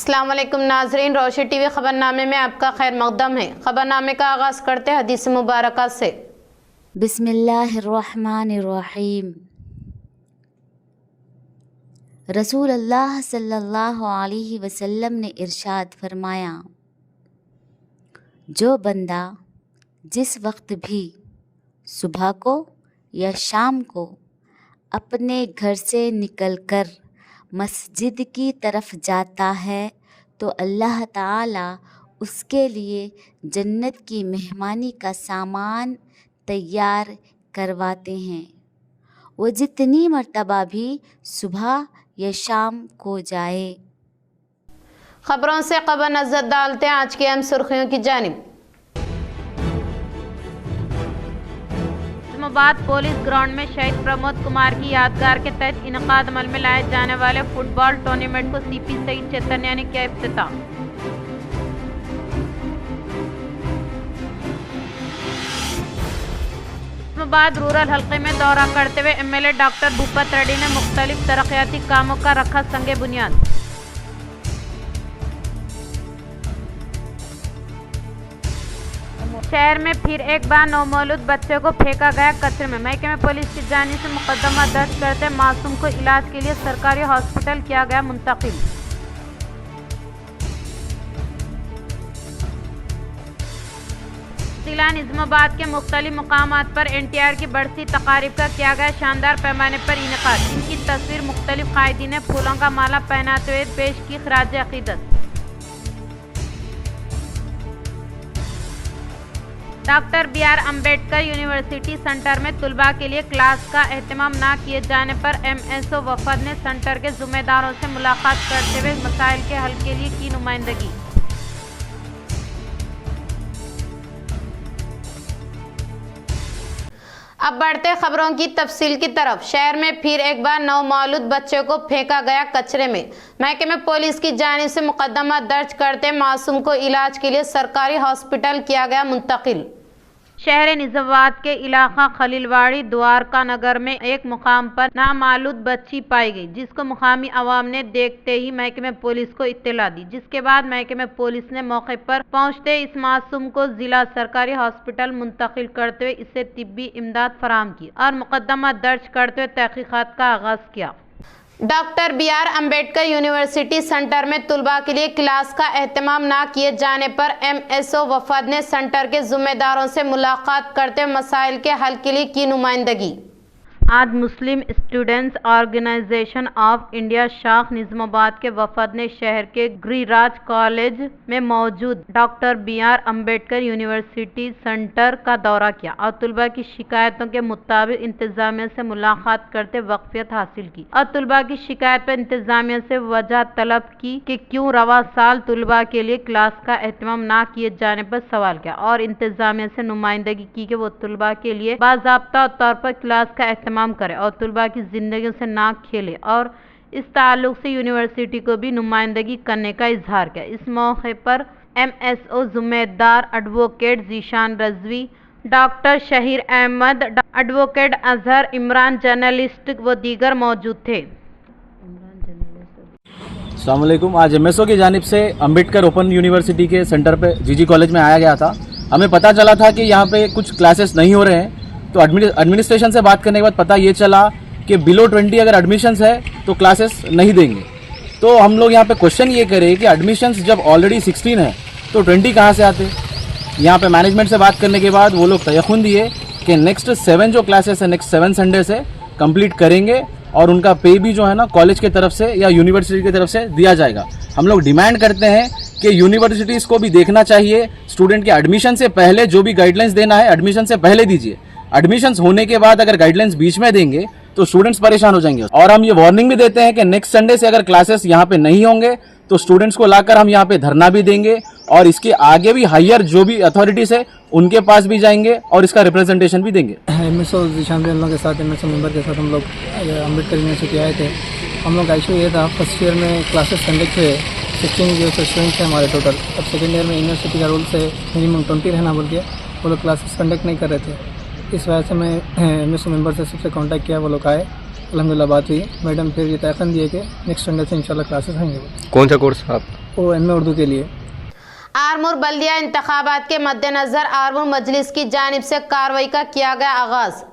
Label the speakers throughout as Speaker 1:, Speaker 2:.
Speaker 1: السلام علیکم ناظرین، روشن ٹی وی خبرنامے میں آپ کا خیر مقدم ہے۔ خبرنامے کا آغاز کرتے ہیں حدیث مبارکہ سے۔
Speaker 2: بسم اللہ الرحمن الرحیم۔ رسول اللہ صلی اللہ علیہ وسلم نے ارشاد فرمایا، جو بندہ جس وقت بھی صبح کو یا شام کو اپنے گھر سے نکل کر مسجد کی طرف جاتا ہے تو اللہ تعالیٰ اس کے لیے جنت کی مہمانی کا سامان تیار کرواتے ہیں۔ وہ جتنی مرتبہ بھی صبح یا شام کو جائے۔
Speaker 1: خبروں سے قبل نظر ڈالتے ہیں آج کی اہم سرخیوں کی جانب۔ اسلام آباد پولیس گراؤنڈ میں شہید پرمود کمار کی یادگار کے تحت انعقاد عمل میں لائے جانے والے فٹ بال ٹورنامنٹ کو سی پی سعید چیتنیا نے کیا افتتاح۔ اسلام آباد رورل حلقے میں دورہ کرتے ہوئے M L A doctor Bhupath Reddy نے مختلف ترقیاتی کاموں کا رکھا سنگ بنیاد۔ شہر میں پھر ایک بار نومولود بچے کو پھینکا گیا کچرے میں۔ محکمہ پولیس کی جانب سے مقدمہ درج کرتے معصوم کو علاج کے لیے سرکاری ہاسپٹل کیا گیا منتقل۔ ضلع نظام آباد کے مختلف مقامات پر این ٹی آر کی برسی تقاریب کا کیا گیا شاندار پیمانے پر انعقاد۔ ان کی تصویر مختلف قائدین نے پھولوں کا مالا پہناتے ہوئے پیش کی خراج عقیدت۔ Doctor B R Ambedkar university centre میں طلباء کے لیے کلاس کا اہتمام نہ کیے جانے پر ایم ایس او وفد نے سینٹر کے ذمہ داروں سے ملاقات کرتے ہوئے مسائل کے حل کے لیے کی نمائندگی۔ اب بڑھتے خبروں کی تفصیل کی طرف۔ شہر میں پھر ایک بار نومولود بچے کو پھینکا گیا کچرے میں۔ محکمہ پولیس کی جانب سے مقدمہ درج کرتے معصوم کو علاج کے لیے سرکاری ہاسپٹل کیا گیا منتقل۔ شہر نظام آباد کے علاقہ خلیل واڑی دوارکا نگر میں ایک مقام پر نامولود بچی پائی گئی، جس کو مقامی عوام نے دیکھتے ہی محکمہ پولیس کو اطلاع دی، جس کے بعد محکمہ پولیس نے موقع پر پہنچتے اس معصوم کو ضلع سرکاری ہاسپٹل منتقل کرتے ہوئے اسے طبی امداد فراہم کی اور مقدمہ درج کرتے ہوئے تحقیقات کا آغاز کیا۔ Doctor B R Ambedkar university centre میں طلباء کے لیے کلاس کا اہتمام نہ کیے جانے پر ایم ایس او وفد نے سینٹر کے ذمہ داروں سے ملاقات کرتے مسائل کے حل کے لیے کی نمائندگی۔ آج مسلم اسٹوڈنٹس آرگنائزیشن آف انڈیا شاخ نظام آباد کے وفد نے شہر کے گری راج کالج میں موجود doctor B R Ambedkar university centre کا دورہ کیا اور طلباء کی شکایتوں کے مطابق انتظامیہ سے ملاقات کرتے واقفیت حاصل کی اور طلباء کی شکایت پر انتظامیہ سے وجہ طلب کی کہ کیوں رواں سال طلباء کے لیے کلاس کا اہتمام نہ کیے جانے پر سوال کیا اور انتظامیہ سے نمائندگی کی کہ وہ طلباء کے لیے باضابطہ طور پر کلاس کا اہتمام کرے اور طلباء کی زندگیوں سے نہ کھیلے اور اس تعلق سے یونیورسٹی کو بھی نمائندگی کرنے کا اظہار کیا۔ اس موقع پر ایم ایس او ذمہ دار advocate Zeeshan Rizvi, doctor Shaheer Ahmed, advocate Azhar Imran journalist و دیگر موجود تھے۔
Speaker 3: السلام علیکم۔ آج ایم ایس او کی جانب سے امبیڈکر اوپن یونیورسٹی کے سینٹر پہ جی کالج میں آیا گیا تھا۔ ہمیں پتہ چلا تھا کہ یہاں پہ کچھ کلاسز نہیں ہو رہے ہیں، تو ایڈمنسٹریشن سے بات کرنے کے بعد پتہ یہ چلا کہ بلو 20 اگر ایڈمیشنز ہے تو کلاسز نہیں دیں گے۔ تو ہم لوگ یہاں پہ کوشچن یہ کرے کہ ایڈمیشنز جب آلریڈی 16 ہے تو 20 کہاں سے آتے؟ یہاں پہ مینجمنٹ سے بات کرنے کے بعد وہ لوگ تیقن دیے کہ نیکسٹ 7 جو کلاسز ہیں نیکسٹ 7 سنڈے سے کمپلیٹ کریں گے اور ان کا پے بھی جو ہے نا کالج کی طرف سے یا یونیورسٹی کی طرف سے دیا جائے گا۔ ہم لوگ ڈیمانڈ کرتے ہیں کہ یونیورسٹیز کو بھی دیکھنا چاہیے، اسٹوڈنٹ کے ایڈمیشن سے پہلے جو بھی گائیڈ لائنس دینا ہے ایڈمیشن سے پہلے دیجیے۔ ایڈمیشنز ہونے کے بعد اگر گائیڈ لائنس بیچ میں دیں گے تو اسٹوڈنٹس پریشان ہو جائیں گے۔ اور ہم یہ وارننگ بھی دیتے ہیں کہ نیکسٹ سنڈے سے اگر کلاسز یہاں پہ نہیں ہوں گے تو اسٹوڈنٹس کو لا کر ہم یہاں پہ دھرنا بھی دیں گے اور اس کے آگے بھی ہائر جو بھی اتھارٹیز ہے ان کے پاس بھی جائیں گے اور اس کا ریپرزنٹیشن بھی دیں گے۔
Speaker 4: ایم ایس او ذیشان کے ساتھ ایم ایس او ممبر کے ساتھ ہم لوگ امبیڈکر یونیورسٹی آئے تھے۔ ہم لوگ کا ایشو یہ تھا فرسٹ ایئر میں کلاسز کنڈکٹ ہوئے 16 جو اسٹوڈنٹس ہیں ہمارے ٹوٹل، اب سیکنڈ ایئر میں یونیورسٹی کا رول سے منیمم 20 رہنا بول کے وہ لوگ کلاسز کنڈکٹ نہیں کر رہے تھے۔ اس وجہ سے میں ایم ایس او ممبر سے سب سے کانٹیکٹ کیا، وہ لوگ آئے، الحمدللہ بات ہوئی، میڈم پھر یہ تیقن دیے کہ نیکسٹ سنڈے سے انشاءاللہ کلاسز ہوں گے۔
Speaker 5: کون سا کورس آپ؟
Speaker 4: वो MA उर्दू के लिए।
Speaker 1: आरमूर बल्दिया इंतखाबात के मद्देनजर आरमूर मजलिस की जानिब से कार्रवाई का किया गया आगाज।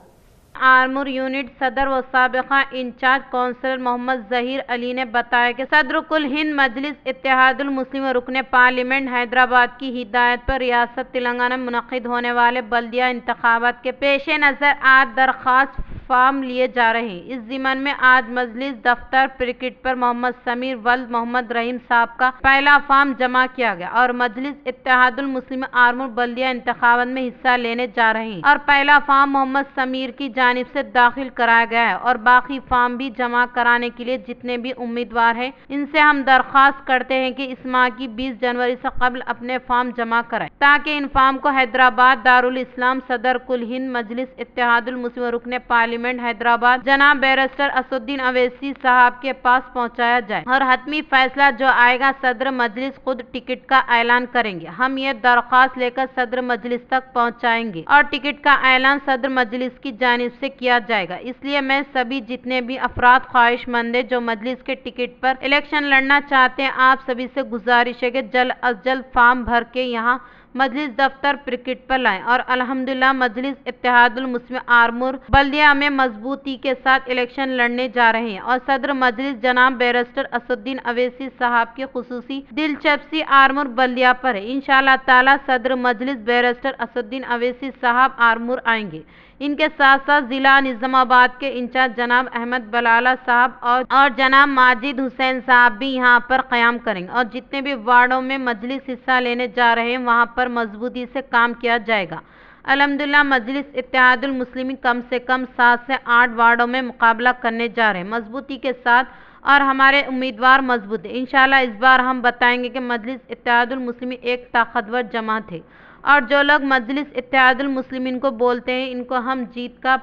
Speaker 1: आरमूर यूनिट सदर व साबिका इंचार्ज काउंसलर मोहम्मद जहीर अली ने बताया कि सदर कुल हिंद मजलिस इत्तेहादुल मुस्लिम रुकने पार्लियामेंट हैदराबाद की हिदायत पर रियासत तेलंगाना में मुनक़िद होने वाले बल्दिया इंतखाबात के पेश नज़र आज दरख्वास्त फार्म लिए जा रहे हैं। इस ज़िमन में आज मजलिस दफ्तर क्रिकेट पर मोहम्मद समीर वल्द मोहम्मद रहीम साहब का पहला फार्म जमा किया गया और मजलिस इत्तेहादुल मुस्लिम आरमूर बल्दिया इंतखाबात में हिस्सा लेने जा रहे हैं और पहला फार्म मोहम्मद समीर की जानिब से दाखिल कराया गया है और बाकी फार्म भी जमा कराने के लिए जितने भी उम्मीदवार हैं इनसे हम दरख्वास्त करते हैं कि इस माह की 20 जनवरी से कबल अपने फार्म जमा कराएं ताकि इन फार्म को हैदराबाद दारुल इस्लाम सदर कुल हिंद मजलिस इत्तेहादुल मुस्लिम रुकने पार्लियामेंट हैदराबाद जनाब बैरिस्टर असदुद्दीन अवैसी साहब के पास पहुंचाया जाए और हतमी फैसला जो आएगा सदर मजलिस खुद टिकट का ऐलान करेंगे। हम ये दरख्वास्त लेकर सदर मजलिस तक पहुंचाएंगे और टिकट का ऐलान सदर मजलिस की जानिब से किया जाएगा। इसलिए मैं सभी जितने भी अफराद ख्वाहिशमंद जो मजलिस के टिकट पर इलेक्शन लड़ना चाहते हैं आप सभी से गुजारिश है कि जल्द अज जल्द फार्म भर के यहाँ मजलिस दफ्तर क्रिकेट पर लाएं और अल्हम्दुलिल्लाह मजलिस इत्तेहादुल मुस्लिम आरमूर बल्दिया में मजबूती के साथ इलेक्शन लड़ने जा रहे हैं और सदर मजलिस जनाब बैरिस्टर असदुद्दीन अवैसी साहब की खुसूसी दिलचस्पी आरमूर बल्दिया पर है। इंशाअल्लाह ताला सदर मजलिस बैरिस्टर असदुद्दीन अवैसी साहब आरमूर आएंगे। इनके साथ साथ जिला निजामाबाद के इंचार्ज जनाब अहमद बलाला साहब और जनाब माजिद हुसैन साहब भी यहाँ पर क़याम करेंगे और जितने भी वार्डों में मजलिस हिस्सा लेने जा रहे हैं वहाँ पर मजबूती से काम किया जाएगा। अल्हम्दुलिल्लाह मजलिस इत्तेहादुल मुस्लिमीन कम से कम 7 से 8 वार्डों में मुकाबला करने जा रहे हैं मजबूती के साथ और हमारे उम्मीदवार मजबूत है। इंशाअल्लाह इस बार हम बताएंगे कि मजलिस इत्तेहादुल मुस्लिमीन एक ताकतवर जमात है और जो लोग मजलिस इत्तेहादुल मुस्लिमीन को बोलते हैं इनको हम जीत का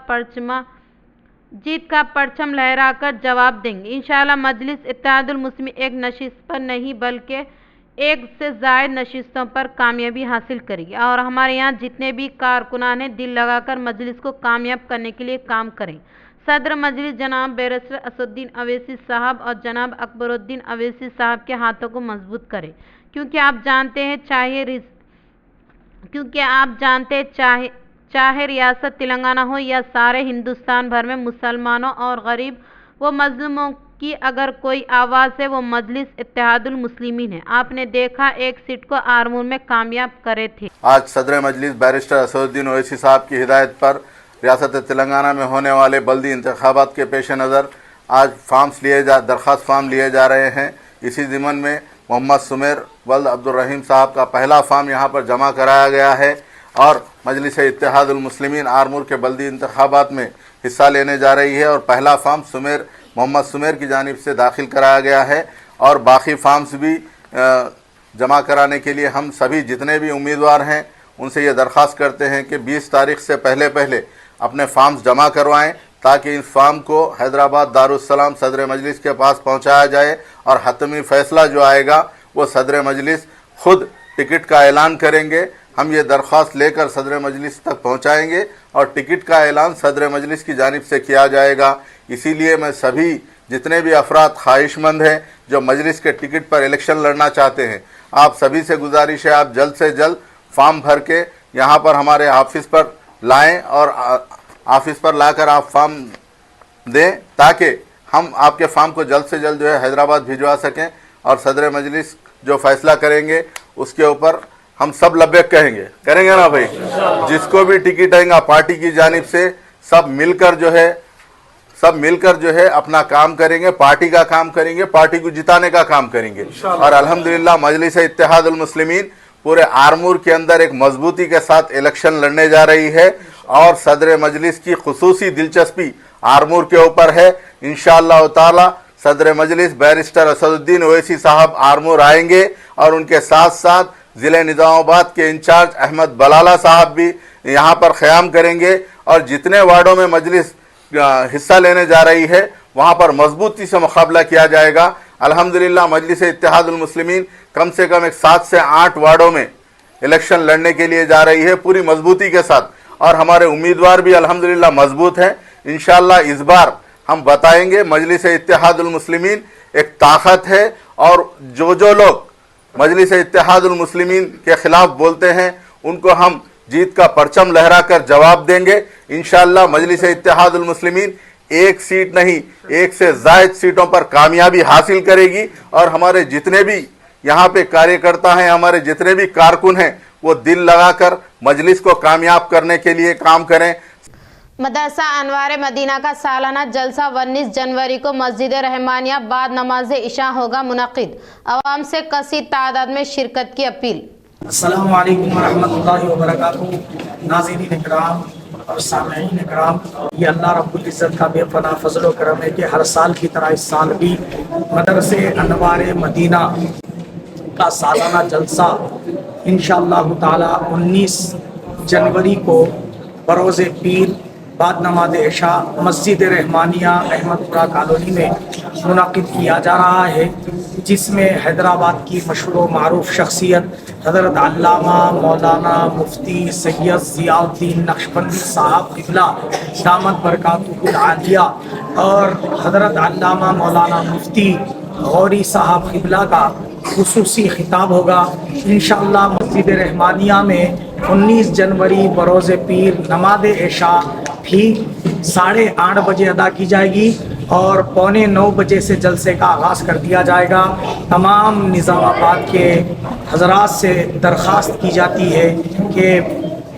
Speaker 1: परचम लहराकर जवाब देंगे। इंशाअल्लाह मजलिस इत्तेहादुल मुस्लिमीन एक नशिस्त पर नहीं बल्कि एक से ज़ायद नशिस्तों पर कामयाबी हासिल करेगी और हमारे यहाँ जितने भी कारकुनान हैं दिल लगाकर मजलिस को कामयाब करने के लिए काम करें। सदर मजलिस जनाब बैरिस्टर असदुद्दीन अवैसी साहब और जनाब अकबरुद्दीन अवैसी साहब के हाथों को मजबूत करें क्योंकि आप जानते हैं चाहे रियासत तेलंगाना हो या सारे हिंदुस्तान भर में मुसलमानों और गरीब व मजलूमों की अगर कोई आवाज़ है वो मजलिस इत्तेहादुल मुस्लिमीन है। आपने देखा एक सीट को आरमूर में कामयाब करे थे।
Speaker 5: आज सदर मजलिस बैरिस्टर असदुद्दीन अवैसी साहब की हिदायत पर रियासत तेलंगाना में होने वाले बल्दी इंतखाबात के पेश नज़र आज दरख्वास्त फार्म लिए जा रहे हैं। इसी ज़िमन में मोहम्मद सुमेर वल्द अब्दुल रहीम साहब का पहला फार्म यहाँ पर जमा कराया गया है और मजलिस इत्तेहादुल मुस्लिमीन आरमूर के बल्दी इंतखाबात में हिस्सा लेने जा रही है और पहला फार्म मोहम्मद सुमेर की जानिब से दाखिल कराया गया है और बाकी फार्म्स भी जमा कराने के लिए हम सभी जितने भी उम्मीदवार हैं उनसे ये दरख्वास्त करते हैं कि 20 तारीख से पहले अपने फार्म्स जमा करवाएं ताकि इस फार्म को हैदराबाद दारुस्सलाम सदर मजलिस के पास पहुंचाया जाए और हतमी फ़ैसला जो आएगा वो सदर मजलिस खुद टिकट का ऐलान करेंगे। हम ये दरख्वास्त लेकर सदर मजलिस तक पहुंचाएंगे और टिकट का ऐलान सदर मजलिस की जानिब से किया जाएगा। इसीलिए मैं सभी जितने भी अफराद ख्वाहिशमंद हैं जो मजलिस के टिकट पर इलेक्शन लड़ना चाहते हैं आप सभी से गुजारिश है आप जल्द से जल्द फार्म भर के यहाँ पर हमारे ऑफिस पर लाएं और ऑफिस पर लाकर आप फार्म दें ताकि हम आपके फार्म को जल्द से जल्द जो है हैदराबाद भिजवा सकें और सदर मजलिस जो फैसला करेंगे उसके ऊपर हम सब लब्बैक करेंगे ना भाई। जिसको भी टिकट आएगा पार्टी की जानिब से सब मिलकर जो है अपना काम करेंगे, पार्टी का काम करेंगे, पार्टी को जिताने का काम करेंगे और अल्हम्दुलिल्लाह मजलिस इत्तेहादुल मुस्लिमीन पूरे आरमूर के अंदर एक मजबूती के साथ इलेक्शन लड़ने जा रही है और सदर मजलिस की खुसूसी दिलचस्पी आरमूर के ऊपर है। इंशाअल्लाह ताला सदर मजलिस बैरिस्टर असदुद्दीन अवैसी साहब आरमूर आएंगे और उनके साथ साथ ज़िले निज़ामाबाद के इंचार्ज अहमद बलाला साहब भी यहाँ पर क़याम करेंगे और जितने वार्डों में मजलिस हिस्सा लेने जा रही है वहाँ पर मजबूती से मुकाबला किया जाएगा। अल्हम्दुलिल्लाह मजलिस इत्तेहादुल मुस्लिमीन कम से कम 7 से 8 वार्डों में इलेक्शन लड़ने के लिए जा रही है पूरी मजबूती के साथ और हमारे उम्मीदवार भी अल्हम्दुलिल्लाह मजबूत हैं। इंशाअल्लाह इस बार हम बताएंगे मजलिस इत्तेहादुल मुस्लिमीन एक ताकत है और जो लोग मजलिस इत्तेहादुल मुस्लिमीन के खिलाफ बोलते हैं, उनको हम जीत का परचम लहरा कर जवाब देंगे। इंशाअल्लाह मजलिस इत्तेहादुल मुस्लिमीन एक सीट नहीं, एक से ज़ायद सीटों पर कामयाबी हासिल करेगी और हमारे जितने भी यहाँ पे कार्यकर्ता हैं, हमारे जितने भी कारकुन हैं, वो दिल लगाकर मजलिस को कामयाब करने के लिए काम करें।
Speaker 1: मदरसा अनवार मदीना का सालाना जलसा 19 जनवरी को मस्जिद रहमानिया बाद नमाज इशा होगा मुनक़िद। आवाम से कसीर तादाद में शिरकत की अपील।
Speaker 6: अस्सलामु अलैकुम वरहमतुल्लाहि वबरकातुहू। नाज़रीन इकराम और सामईन इकराम, ये अल्लाह रब्बुल इज़्ज़त का बेपनाह फज़ल व करम है कि हर साल की तरह इस साल भी मदरसे अनवार मदीना का सालाना जलसा इंशाअल्लाह ताला 19 जनवरी को बरोज़ पीर बाद नमाज इशा मस्जिद रहमानिया अहमदपुरा कॉलोनी में मुनक़िद किया जा रहा है, जिसमें हैदराबाद की मशहूर मारूफ शख्सियत हज़रत अल्लामा मौलाना मुफ्ती सैयद ज़ियाउद्दीन नक्शबंदी साहब क़िबला दामत बरकातुहुल आलिया और हज़रत अल्लामा मौलाना मुफ्ती गौरी साहब क़िबला का खुसूसी खिताब होगा। इंशाअल्लाह मस्जिद रहमानिया में 19 जनवरी बरोज़ पीर नमाज इशा भी 8:30 बजे अदा की जाएगी और 8:45 बजे से जलसे का आगाज़ कर दिया जाएगा। तमाम निज़ामाबाद के हज़रात से दरख्वास्त की जाती है कि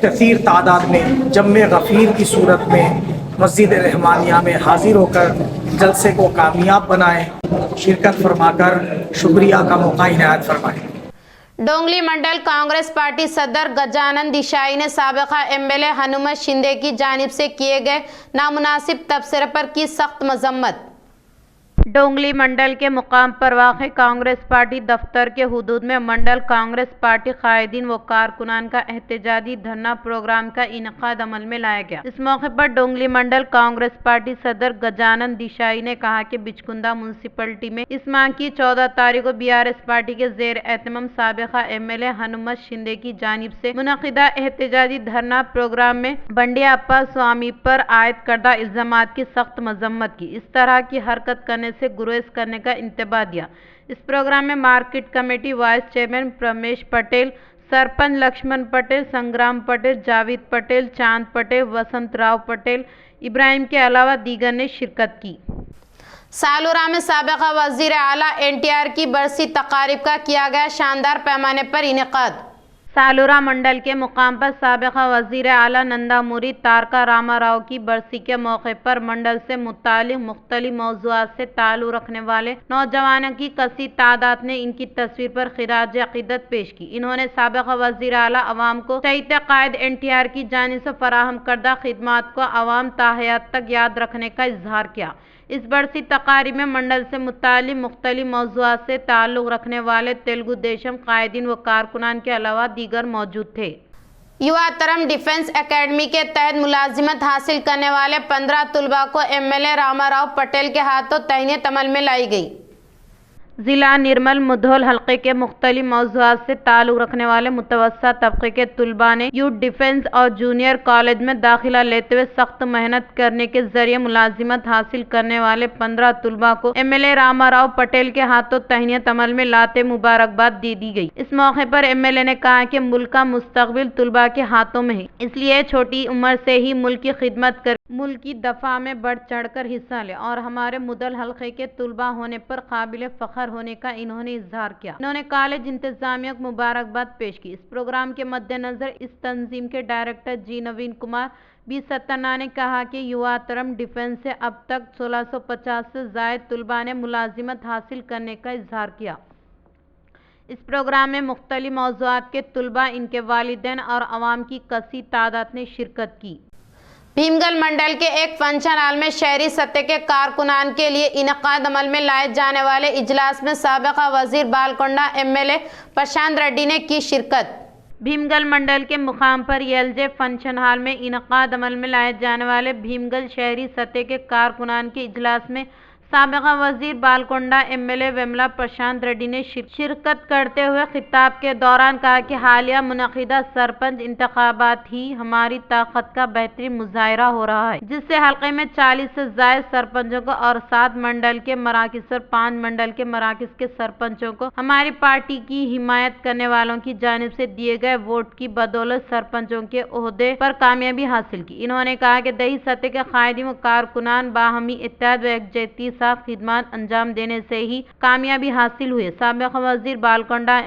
Speaker 6: कसीर तादाद में जम्मे गफ़ीर की सूरत में मस्जिद रहमानिया में हाजिर होकर जलसे को कामयाब बनाएं, शिरकत फरमाकर शुक्रिया का मौका इनायत फरमाएं।
Speaker 1: डोंगली मंडल कांग्रेस पार्टी सदर गजानन दिशाई ने साबिका एमएलए हनुमत शिंदे की जानिब से किए गए नामुनासिब तबसरे पर की सख्त मजम्मत। डोंगली मंडल के मुकाम पर वाक़ कांग्रेस पार्टी दफ्तर के हुदूद में मंडल कांग्रेस पार्टी कायदीन व कारकुनान का एहतजाजी धरना प्रोग्राम का इनकाद अमल में लाया गया। इस मौके पर डोंगली मंडल कांग्रेस पार्टी सदर गजानन दिशाई ने कहा कि बिचकुंदा म्यूनसिपलिटी में इस माह की 14 तारीख को बीआरएस पार्टी के ज़ेर एहतमाम साबिका एमएलए हनुमत शिंदे की जानिब से मुनक़िदा एहतजाजी धरना प्रोग्राम में बंडिया अप्पा स्वामी पर आयद करदा इल्ज़ामात की सख्त मजम्मत की। इस तरह की हरकत करने से गुरेज करने का इंतबाह दिया। इस प्रोग्राम में market committee vice chairman Pramesh Patel, sarpanch Laxman Patel, Sangram Patel, Javed Patel, चांद पटेल, वसंत राव पटेल, इब्राहिम के अलावा दीगर ने शिरकत की। सालूरा में साबिका वजीर आला एनटीआर की बरसी तकारीब का किया गया शानदार पैमाने पर इनेकाद। सालूरा मंडल के मुकाम पर साबिका वजीर आला नंदामुरी तारका रामा राव की बरसी के मौके पर मंडल से मुतालिक मुख्तलिफ मौज़ूआत से ताल्लुक़ रखने वाले नौजवानों की कसीर तादाद ने इनकी तस्वीर पर खिराज अक़ीदत पेश की। इन्होंने साबिका वजीर आला अवाम को शहीद कायद एनटीआर की जानिब से फराहम करदा खिदमात को अवाम ताहयात तक याद रखने का इजहार किया। इस बरसी तकारीब में मंडल से मुतालिक मुख्तलिफ मौज़ूआत से ताल्लुक़ रखने वाले तेलुगु देशम कायदीन व कारकुनान के अलावा दीगर मौजूद थे। युवा तरम डिफेंस एकेडमी के तहत मुलाजिमत हासिल करने वाले 15 तलबा को एमएलए रामाराव पटेल के हाथों तहनीत अमल में लाई गई। ज़िला निर्मल मुधोल हल्के के मुख्तलिफ मौज़ूआत से ताल्लुक़ रखने वाले मुतवस्सा तबके के तलबा ने यूथ डिफेंस और जूनियर कॉलेज में दाखिला लेते हुए सख्त मेहनत करने के जरिए मुलाजिमत हासिल करने वाले 15 तलबा को एमएलए रामाराव पटेल के हाथों तहनीत अमल में लाते मुबारकबाद दी गई। इस मौके पर एमएलए ने कहा कि मुल्क का मुस्तकबिल तलबा के हाथों में है, इसलिए छोटी उम्र से ही मुल्क की खिदमत कर मुल्क की दफा में बढ़ चढ़कर हिस्सा ले और हमारे मुदल हल्के के तलबा होने पर काबिल फ़ख्र होने का इन्होंने इजहार किया। इन्होंने कॉलेज इंतजामिया को मुबारकबाद पेश की। इस प्रोग्राम के मद्देनजर इस तंजीम के डायरेक्टर जी नवीन कुमार बी सत्तना ने कहा कि युवा तरम डिफेंस से अब तक 1650 से ज़ायद तलबा ने मुलाजिमत हासिल करने का इजहार किया। इस प्रोग्राम में मुख्तलिफ मौज़ूआत के तलबा, इनके वालिदैन और अवाम की कसीर तादाद ने शिरकत की। भीमगल मंडल के एक फंक्शन हॉल में शहरी सतह के कारकुनान के लिए इनकाद अमल में लाए जाने वाले इजलास में साबिका वजीर बालकोंडा एमएलए प्रशांत रेड्डी ने की शिरकत। भीमगल मंडल के मुकाम पर एलजे फंक्शन हॉल में इनकाद अमल में लाए जाने वाले भीमगल शहरी सतह के कारकुनान के इजलास में سابقہ وزیر بالکنڈہ MLA ویملا پرشانت ریڈی نے شرکت کرتے ہوئے خطاب کے دوران کہا کہ حالیہ منعقدہ سرپنچ انتخابات ہی ہماری طاقت کا بہترین مظاہرہ ہو رہا ہے، جس سے حلقے میں 40 سے زائد سرپنچوں کو اور 7 منڈل کے مراکز اور 5 منڈل کے مراکز کے سرپنچوں کو ہماری پارٹی کی حمایت کرنے والوں کی جانب سے دیے گئے ووٹ کی بدولت سرپنچوں کے عہدے پر کامیابی حاصل کی۔ انہوں نے کہا کہ دیہی سطح کے قائدین و کارکنان باہمی اتحاد و یکجہتی ساتھ خدمات انجام دینے سے ہی کامیابی حاصل ہوئی۔ سابقہ وزیر بالکنڈہ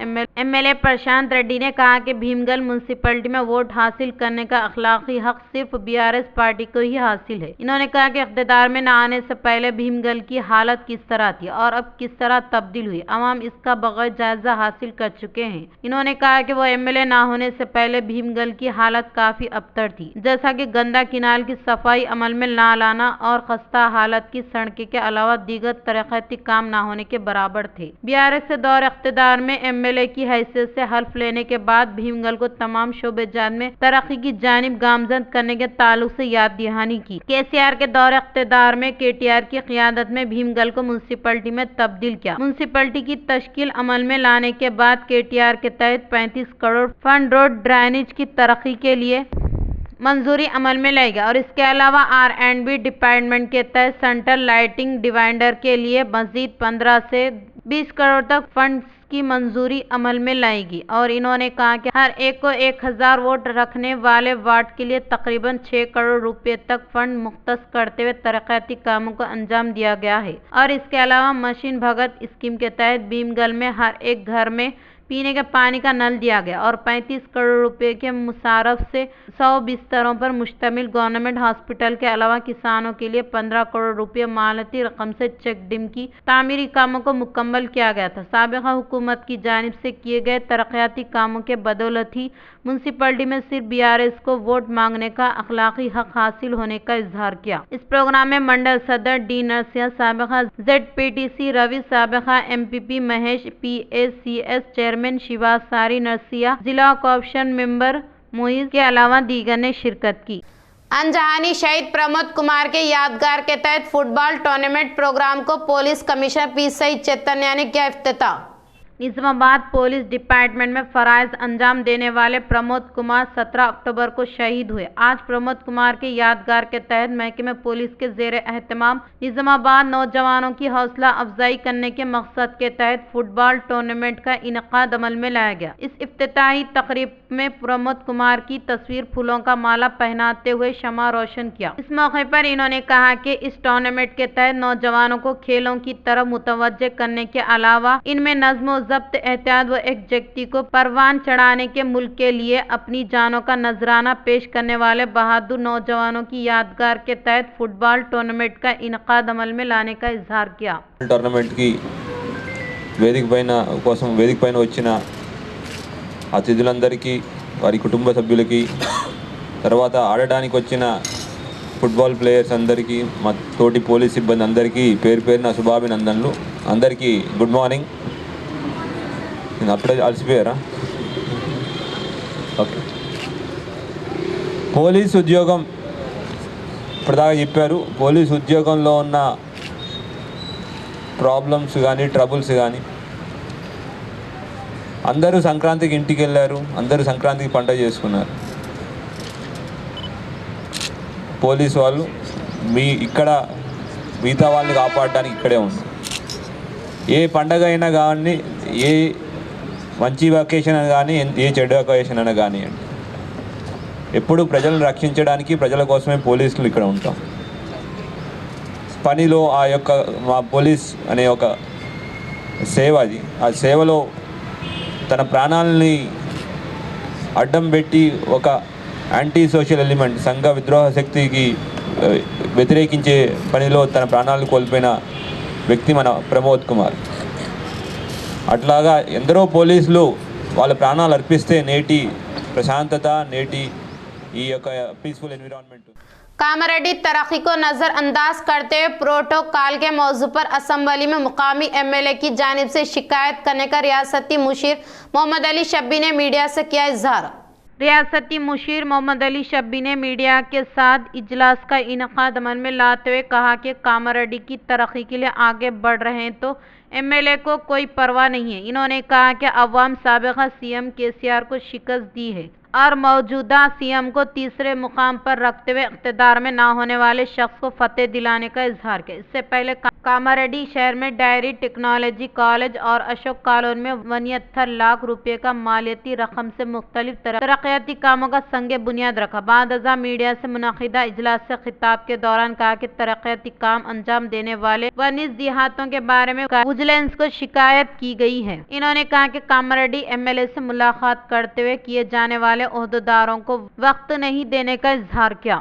Speaker 1: MLA پرشانت ریڈی نے کہا کہ بھیمگل میونسپلٹی میں ووٹ حاصل کرنے کا اخلاقی حق صرف BRS پارٹی کو ہی حاصل ہے۔ انہوں نے کہا کہ اقتدار میں نہ آنے سے پہلے بھیمگل کی حالت کس طرح تھی اور اب کس طرح تبدیل ہوئی، عوام اس کا بغور جائزہ حاصل کر چکے ہیں۔ انہوں نے کہا کہ وہ MLA نہ ہونے سے پہلے بھیمگل کی حالت کافی ابتر تھی، جیسا کہ گندا کنال کی صفائی عمل میں نہ لانا اور خستہ حالت کی سڑکیں کے علاوہ دیگر ترقیاتی کام نہ ہونے کے برابر تھے۔ BRS سے دور اقتدار میں MLA کی حیثیت سے حلف لینے کے بعد بھیمگل کو تمام شعبے جات میں ترقی کی جانب گامزن کرنے کے تعلق سے یاد دہانی کی۔ KCR کے دور اقتدار میں KTR کی قیادت میں بھیمگل کو میونسپلٹی میں تبدیل کیا۔ میونسپلٹی کی تشکیل عمل میں لانے کے بعد KTR کے تحت 35 کروڑ فنڈ روڈ ڈرینیج کی ترقی کے لیے منظوری عمل میں لائی گئی اور اس کے علاوہ R&B ڈپارٹمنٹ کے تحت سینٹرل لائٹنگ ڈیوائڈر کے لیے مزید 15 سے 20 کروڑ تک فنڈز کی منظوری عمل میں لائی گئی۔ اور انہوں نے کہا کہ ہر ایک کو 1000 ووٹ رکھنے والے وارڈ کے لیے تقریباً 6 کروڑ روپے تک فنڈ مختص کرتے ہوئے ترقیاتی کاموں کو انجام دیا گیا ہے۔ اور اس کے علاوہ مشین بھگت اسکیم کے تحت بھیمگل میں ہر ایک گھر میں پینے کے پانی کا نل دیا گیا اور 35 کروڑ روپے کے مصارف سے 100 بستروں پر مشتمل گورنمنٹ ہاسپٹل کے علاوہ کسانوں کے لیے 15 کروڑ روپے مالیاتی رقم سے چیک ڈیم کی تعمیری کاموں کو مکمل کیا گیا تھا۔ سابقہ حکومت کی جانب سے کیے گئے ترقیاتی کاموں کے بدولت ہی میونسپلٹی میں صرف BRS کو ووٹ مانگنے کا اخلاقی حق حاصل ہونے کا اظہار کیا۔ اس پروگرام میں منڈل صدر D نرسیا، سابقہ ZPTC روی، سابقہ MPP مہیش، PACS چیئرمین شیوا ساری نرسیا، ضلع کوآپریشن ممبر معیز کے علاوہ دیگر نے شرکت کی۔ انجہانی شہید پرمود کمار کے یادگار کے تحت فٹ بال ٹورنامنٹ پروگرام کو پولیس کمشنر P سعید چیتنیا نے کیا افتتاح۔ نظام آباد پولیس ڈپارٹمنٹ میں فرائض انجام دینے والے پرمود کمار 17 اکتوبر کو شہید ہوئے۔ آج پرمود کمار کے یادگار کے تحت محکمہ پولیس کے زیر اہتمام نظام آباد نوجوانوں کی حوصلہ افزائی کرنے کے مقصد کے تحت فٹ بال ٹورنامنٹ کا انعقاد عمل میں لایا گیا۔ اس افتتاحی تقریب میں پرمود کمار کی تصویر پھولوں کا مالا پہناتے ہوئے شمع روشن کیا۔ اس موقع پر انہوں نے کہا کہ اس ٹورنامنٹ کے تحت نوجوانوں کو کھیلوں کی طرف متوجہ کرنے کے علاوہ ان میں نظم و ضبط، احتیاط و یکجہتی کو پروان چڑھانے کے ملک کے لیے اپنی جانوں کا نذرانہ پیش کرنے والے بہادر نوجوانوں کی یادگار کے تحت فٹ بال ٹورنامنٹ کا انعقاد عمل میں لانے کا اظہار کیا۔
Speaker 7: టోర్నమెంట్ కి వేదిక పైన వచ్చిన అతిథులందరికీ, వారి కుటుంబ సభ్యులకి, తర్వాత ఆడడానికి వచ్చిన ఫుట్బాల్ ప్లేయర్స్ అందరికీ, మా తోటి పోలీస్ సిబ్బంది అందరికీ పేరు పేరున శుభాభినందనలు। అందరికీ గుడ్ మార్నింగ్। నేను అప్పుడే అలసిపోయారా? ఓకే, పోలీస్ ఉద్యోగం ఇప్పటిదాకా చెప్పారు। పోలీస్ ఉద్యోగంలో ఉన్న ప్రాబ్లమ్స్ కానీ, ట్రబుల్స్ కానీ, అందరూ సంక్రాంతికి ఇంటికి వెళ్ళారు, అందరూ సంక్రాంతికి పండగ చేసుకున్నారు। పోలీసు వాళ్ళు ఇక్కడ మిగతా వాళ్ళని కాపాడడానికి ఇక్కడే ఉన్నారు। ఏ పండగ అయినా కానీ, ఏ మంచి వెకేషన్ అని కానీ, ఏ చెడు వెకేషన్ అయినా కానివ్వండి, ఎప్పుడు ప్రజలను రక్షించడానికి, ప్రజల కోసమే పోలీసులు ఇక్కడ ఉంటాం। పనిలో మా పోలీస్ అనే ఒక సేవ అది, ఆ సేవలో తన ప్రాణాలని అడ్డం పెట్టి ఒక యాంటీ సోషల్ ఎలిమెంట్, సంఘ విద్రోహ శక్తికి వ్యతిరేకించే పనిలో తన ప్రాణాలను కోల్పోయిన వ్యక్తి మన ప్రమోద్ కుమార్। అట్లాగా ఎందరో పోలీసులు వాళ్ళ ప్రాణాలు అర్పిస్తే నేటి ప్రశాంతత, నేటి ఈ యొక్క పీస్ఫుల్ ఎన్విరాన్మెంట్।
Speaker 1: कामारेड्डी तरक्की को नजरअंदाज करते हुए प्रोटोकॉल के मौजू पर असम्बली में मुकामी MLA की जानिब से शिकायत करने का रियासती मुशीर मोहम्मद अली शब्बी ने मीडिया से किया इजहार। रियासती मुशीर मोहम्मद अली शब्बी ने मीडिया के साथ इजलास का इनकाद अमल में लाते हुए कहा कि कामारेड्डी की तरक्की के लिए आगे बढ़ रहे हैं तो एमएलए को कोई परवाह नहीं है। इन्होंने कहा कि अवाम साबिक़ा सीएम केसीआर को शिकस्त दी है और मौजूदा सीएम को तीसरे मुकाम पर रखते हुए इक़्तिदार में ना होने वाले शख्स को फतेह दिलाने का इजहार किया। इससे पहले कामारेड्डी शहर में डायरी टेक्नोलॉजी कॉलेज और अशोक कॉलोनी में 69 लाख रुपए का मालियाती रकम से मुख्तलिफ तरक्याती कामों का संगे बुनियाद रखा। बाद अज़ा मीडिया से मुनक़िदा इजलास से खिताब के दौरान कहा कि तरक्याती काम अंजाम देने वाले 19 देहातों के बारे में विजिलेंस को शिकायत की गई है। इन्होंने कहा कि कामारेड्डी एमएलए से मुलाकात करते हुए किए जाने वाले ओहदेदारों को वक्त नहीं देने का इजहार किया।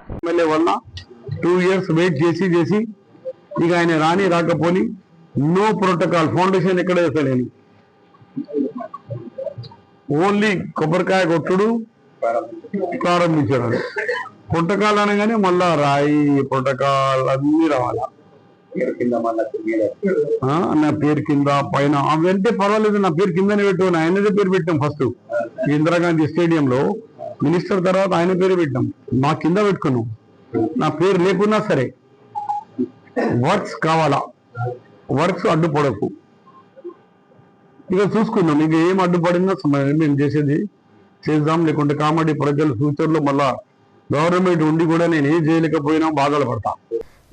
Speaker 8: 2 years వెయిట్ చేసి ఇక ఆయన రాకపోని నో ప్రోటోకాల్ ఫౌండేషన్ ఎక్కడ వేసలేను, ఓన్లీ కొబ్బరికాయ కొట్టుడు ప్రారంభించాడు. ప్రోటోకాల్ అనగానే మళ్ళా రాయి ప్రోటోకాల్ అన్ని రావాలా, నా పేరు కింద పైన అవంటే పర్వాలేదు, నా పేరు కిందనే పెట్టు, ఆయనదే పేరు పెట్టాం. ఫస్ట్ ఇందిరాగాంధీ స్టేడియంలో మినిస్టర్ తర్వాత ఆయన పేరు పెట్టాం, మా కింద పెట్టుకున్నాం. నా పేరు లేకున్నా సరే వర్క్స్ కావాలా, వర్క్స్ అడ్డుపడకు. ఇక చూసుకుందాం, ఇక ఏం అడ్డుపడిందో మేము చేసేది చేద్దాం, లేకుంటే కామెడీ ప్రజలు ఫ్యూచర్ లో మళ్ళా గవర్నమెంట్ ఉండి కూడా నేను ఏం చేయలేకపోయినా బాధలు పడతా.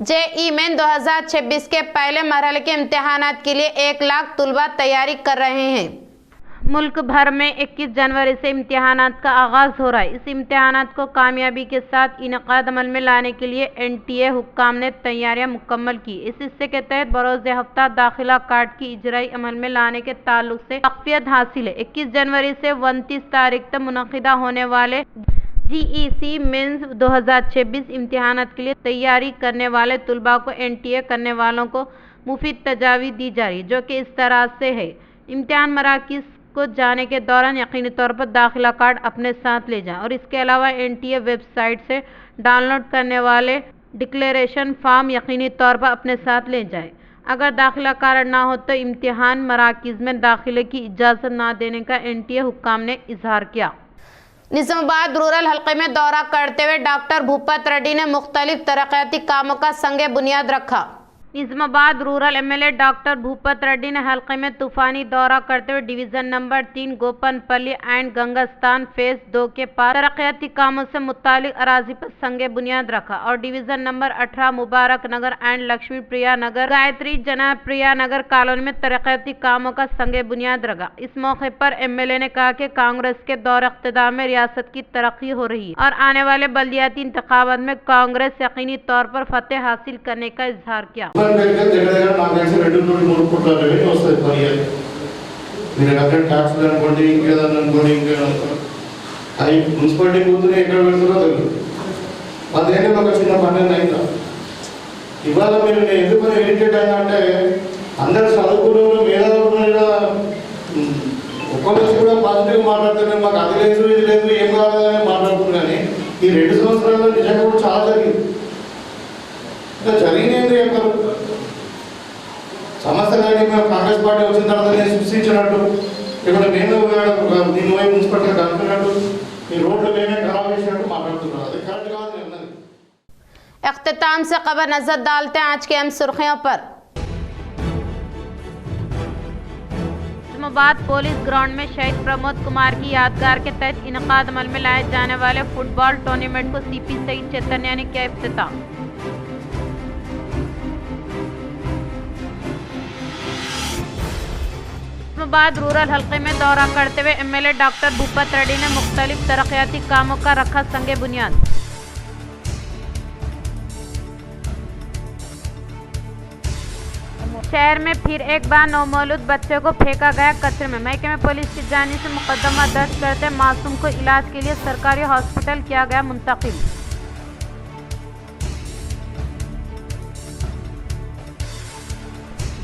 Speaker 1: जेई मेन 2026 के पहले मरहले के इम्तिहानात के लिए 1 लाख तलबा तैयारी कर रहे हैं। मुल्क भर में 21 जनवरी से इम्तिहानात का आगाज़ हो रहा है। इस इम्तिहानात को कामयाबी के साथ इनकाद अमल में लाने के लिए एनटीए हुक्काम ने तैयारियां मुकम्मल की। इस हिस्से के तहत बरोज़ हफ्ता दाखिला कार्ड की इजराई अमल में लाने के ताल्लुक से तक़वियत हासिल है। 21 जनवरी से 29 तारीख तक मुनक़िदा होने वाले जीईसी मेंस 2026 इम्तिहानात के लिए तैयारी करने वाले तलबा को एनटीए करने वालों को मुफीद तजावीज़ दी जा रही है, जो कि इस तरह से है। इम्तिहान मराकिज़ को जाने के दौरान यकीनी तौर पर दाखिला कार्ड अपने साथ ले जाएं और इसके अलावा एनटीए वेबसाइट से डाउनलोड करने वाले डिक्लेरेशन फॉर्म यकीनी तौर पर अपने साथ ले जाएं। अगर दाखिला कार्ड ना हो तो इम्तिहान मराकिज़ में दाखिले की इजाज़त ना देने का एनटीए हुक्काम ने इजहार किया। निज़ामाबाद रूरल हल्के में दौरा करते हुए डॉक्टर भूपत रेड्डी ने मुख्तलिफ तरक्याती कामों का संगे बुनियाद रखा। Nizamabad rural MLA doctor Bhupath Reddy ने हल्के में तूफानी दौरा करते हुए division number 3 Gopanpalli and Gangasthan phase 2 के पास तरक्याती कामों से मुतालिक अराजी पर संगे बुनियाद रखा और division number 18 Mubarak Nagar and Lakshmi Priya Nagar Gayatri जनाब प्रिया नगर कॉलोनी में तरक्याती कामों का संगे बुनियाद रखा। इस मौके पर एमएलए ने कहा कि कांग्रेस के दौर इख्तिदार में रियासत की तरक्की हो रही है और आने वाले बल्दियाती इंतखाबात में कांग्रेस यकीनी तौर पर फतेह हासिल करने का इजहार किया।
Speaker 9: నాకు తెలిసి 2-3 కోట్ల రెవెన్యూ వస్తుంది పర్ ఇయర్. మీరు ఎక్కడ ట్యాక్స్లు అనుకోండి, ఇంకేదన్నా అనుకోండి, ఇంకేదన్నా అవి మున్సిపాలిటీ కూతురు ఎక్కడ పెడుతున్నా తెలియదు. 10 ఏళ్ళలో ఒక చిన్న పని అయిందా? ఇవాళ మీరు నేను ఎందుకు ఇరిటేట్ అయినా అంటే అందరు చదువుకున్న మేధావులు ఒక్కొక్క కూడా పాజిటివ్ మాట్లాడుతున్నారు, మాకు అది లేదు ఇది లేదు ఏం కాదని మాట్లాడుతున్నారు. కానీ ఈ 2 సంవత్సరాల్లో నిజంగా కూడా చాలా జరిగింది. జరిగినది చెప్పారు సమస్య కానీ మేము కాంగ్రెస్ పార్టీ వచ్చిన తర్వాత నేను సృష్టించినట్టు ఇక్కడ నేను దీని వైపు మున్సిపాలిటీ కనుక్కున్నట్టు ఈ రోడ్లు మేమే ఖరాబ్ చేసినట్టు మాట్లాడుతున్నారు. అది కరెక్ట్ కాదు అన్నది.
Speaker 1: इख्तिताम से खबर नजर डालते हैं आज की अहम सुर्खियों पर। इस्लामाबाद पुलिस ग्राउंड में शहीद प्रमोद कुमार की यादगार के तहत इनकाद अमल में लाए जाने वाले फुटबॉल टूर्नामेंट को सीपी सईद चैतन्य ने किया इफ्तिताह। इस्लामाबाद रूरल हल्के में दौरा करते हुए एमएलए डॉक्टर भूपत रेड्डी ने मुख्तलिफ तरक्याती कामों का रखा संगे बुनियाद। शहर में फिर एक बार नौमौलूद बच्चे को फेंका गया कचरे में। महकमे पुलिस की जानिब से मुकदमा दर्ज करते मासूम को इलाज के लिए सरकारी हॉस्पिटल किया गया मुंतकिल।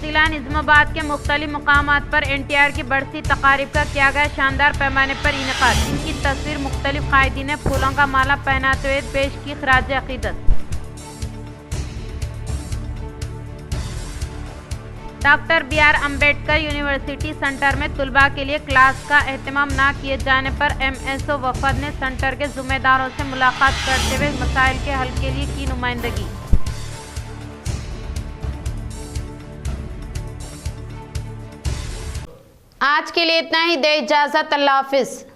Speaker 1: जिला निज़ामाबाद के मुख्तलिफ मकामात पर एनटीआर की बरसी तकारीब का किया गया शानदार पैमाने पर इनेकाद। इनकी तस्वीर मुख्तलिफ कायदीन ने फूलों का माला पहनाते हुए पेश की खराज अकीदत। Doctor B R. Ambedkar university centre में तलबा के लिए क्लास का एहतमाम न किए जाने पर MSO वफद ने सेंटर के जिम्मेदारों से मुलाकात करते हुए मसाइल के हल के लिए की नुमाइंदगी। आज के लिए इतना ही, दे इजाज़त, अल्लाह हाफिज़।